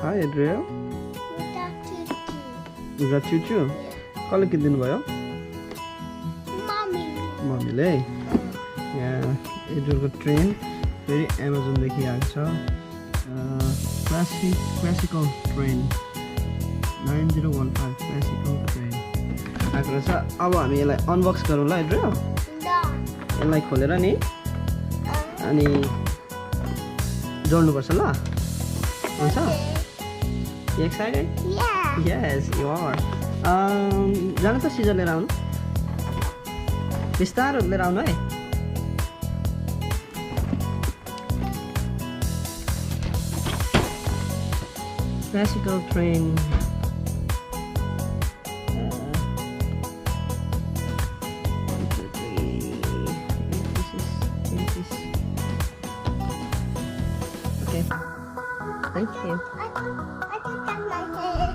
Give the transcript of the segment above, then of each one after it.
Hi Adriel. We got You got tutu. choo-choo? कसले किनिदिनु भयो? Mommy. मम्मीले है? यहाँ एड्रियलको ट्रेन फेरि एमाजोनदेखि आएको छ क्लासिकल ट्रेन 9015 क्लासिकल ट्रेन आएको रहेछ। अब हामी यसलाई अनबक्स गरौँ ल एड्रियल? यसलाई खोलेर नि अनि जोड्नुपर्छ ल? हुन्छ? You excited? Yeah. Yes, you are. जानु त सिजर लिएर आउनु बिस्तारो लिएर आउनु है classical train Okay. Thank you. I can cut my hair.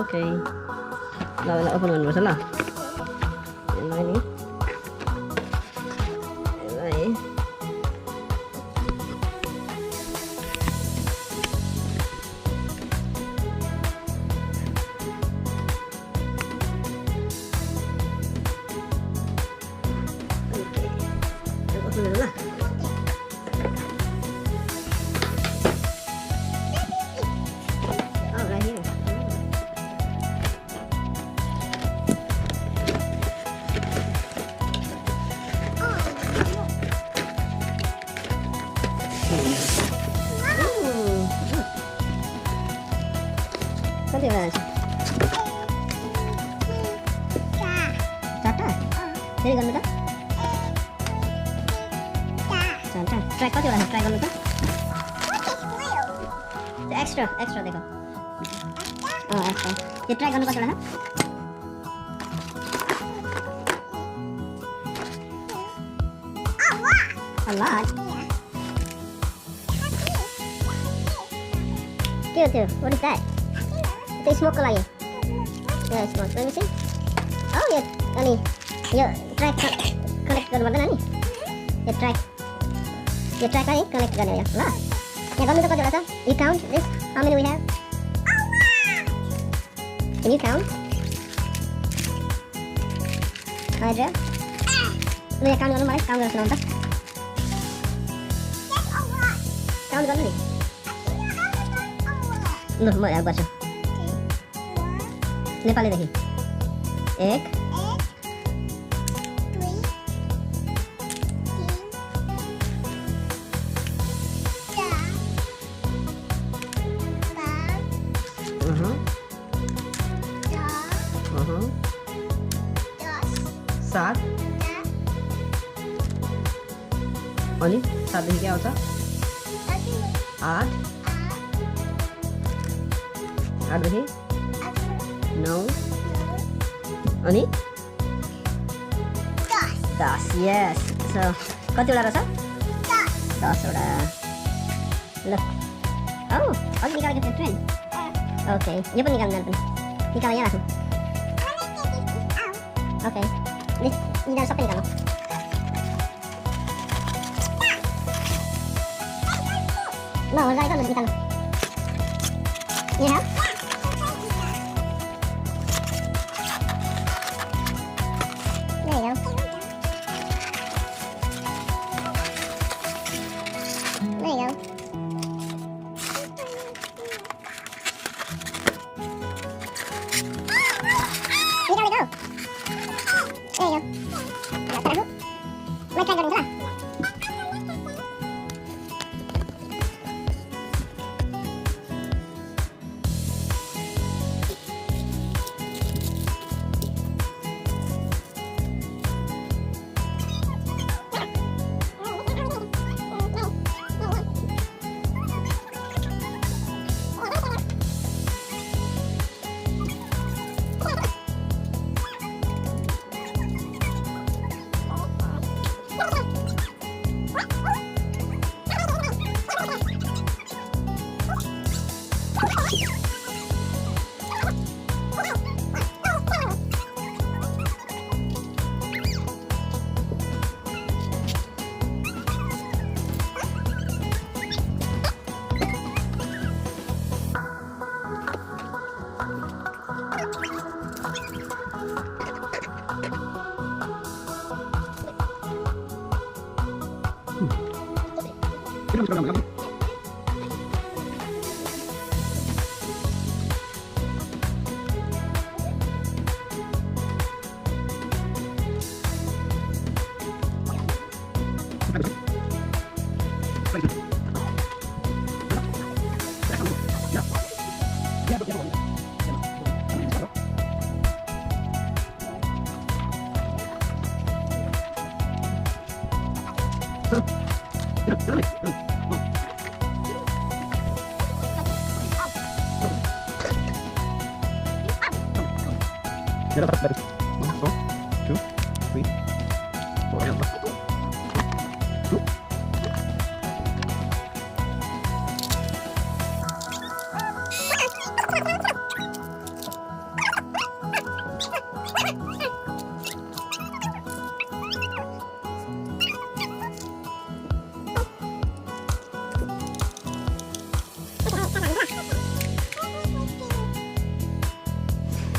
Okay. Là open गर्नुपर्छ ल यसलाई नि यसलाई open गर्नु ल Oh, right here. कति भएछ? चारवटा? फेरि गर्नु त? चारवटा? ट्राई कति भएछ? ट्राई गर्नु त? एक्स्ट्रा देखो एक्स्ट्रा यो ट्राई गर्नु कति भएछ? A lot. के हो त्यो? What is that? त्यो स्मोकको लागि यो smoke let me see. Oh यो अनि यो ट्र्याक कनेक्ट गर्नु पर्दैन नि यो ट्र्याक है कनेक्ट गर्ने हो ल यहाँ गर्नु त कतिवटा छ? You count this? How many we have? Can you count? Adriel? ल यहाँ काउन्ट गर्नु मलाई काउन्ट गरेर सुनाउनु त काउन्ट गर्नु नि ल म हेल्प गर्छु नेपालीदेखि 1 7 अनि 7 देखि के आउँछ 8 8 देखि 9 अनि 10 yes so कतिवटा रहेछ 10 वटा ल oh अघि निकालेको थियो ट्रेन ओके यो पनि निकाल्नु पनि निकाल यहाँ राख्नु ओके यिनीहरू सबै निकाल्नु ल हो जाएगा निकाल्नु यहाँ There you go. There you go. You gotta go. There you go. May try galing ka.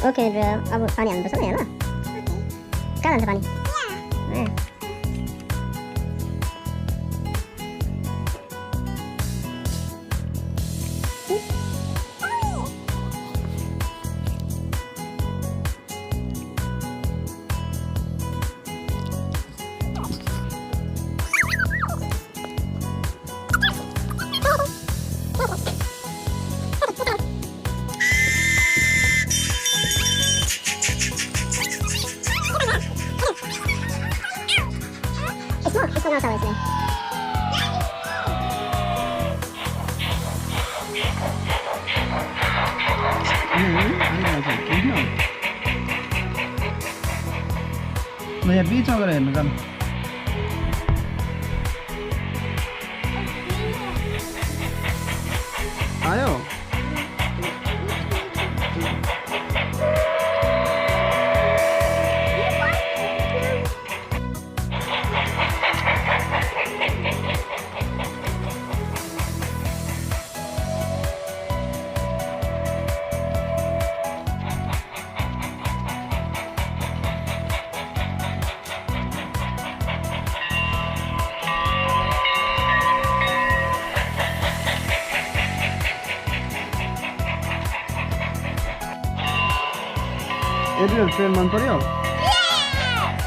Okay Adriel, अब पानी हाल्नुपर्छ नि होइन कहाँ जान्छ पानी ए It's not always me. ल यहाँ बिचमा गएर हेर्नु जानु आयो एड्रियल ट्रेन मन पर्यो